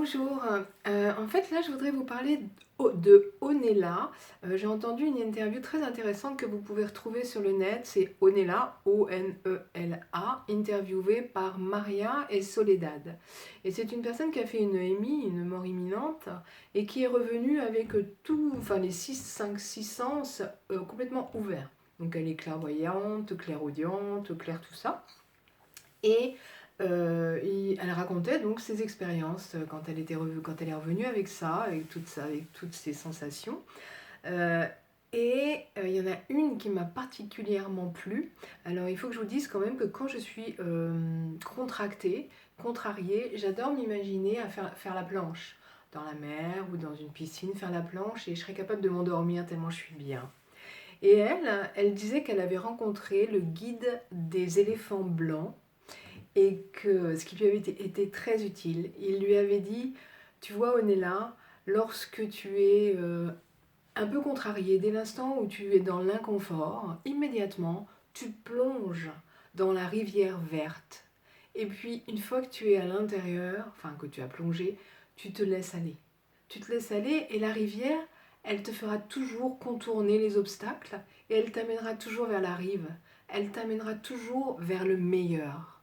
Bonjour, en fait là je voudrais vous parler de Onella. J'ai entendu une interview très intéressante que vous pouvez retrouver sur le net, c'est Onella, O-N-E-L-A, interviewée par Maria et Soledad. Et c'est une personne qui a fait une EMI, une mort imminente, et qui est revenue avec tout, enfin les 6 sens complètement ouverts. Donc elle est clairvoyante, clairaudiente, clair tout ça. Et elle racontait donc ses expériences quand elle est revenue avec ça, avec toutes ces sensations. Euh, il y en a une qui m'a particulièrement plu. Alors il faut que je vous dise quand même que quand je suis contractée, contrariée, j'adore m'imaginer à faire la planche dans la mer ou dans une piscine, faire la planche et je serais capable de m'endormir tellement je suis bien. Et elle disait qu'elle avait rencontré le guide des éléphants blancs et que ce qui lui avait été très utile, il lui avait dit, tu vois Onella, lorsque tu es un peu contrarié, dès l'instant où tu es dans l'inconfort, immédiatement tu plonges dans la rivière verte. Et puis une fois que tu es à l'intérieur, enfin que tu as plongé, tu te laisses aller. Tu te laisses aller et la rivière, elle te fera toujours contourner les obstacles et elle t'amènera toujours vers la rive. Elle t'amènera toujours vers le meilleur.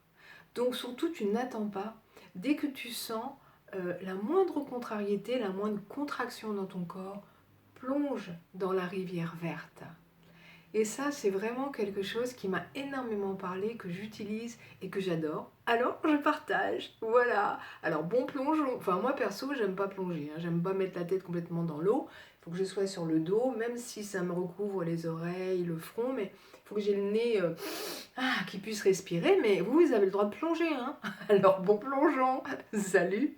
Donc surtout, tu n'attends pas. Dès que tu sens la moindre contrariété, la moindre contraction dans ton corps, plonge dans la rivière verte. Et ça, c'est vraiment quelque chose qui m'a énormément parlé, que j'utilise et que j'adore. Alors, je partage. Voilà. Alors, bon plongeon. Enfin, moi, perso, j'aime pas plonger. J'aime pas mettre la tête complètement dans l'eau. Il faut que je sois sur le dos, même si ça me recouvre les oreilles, le front. Mais il faut que j'ai le nez qui puisse respirer. Mais vous avez le droit de plonger. Alors, bon plongeon. Salut.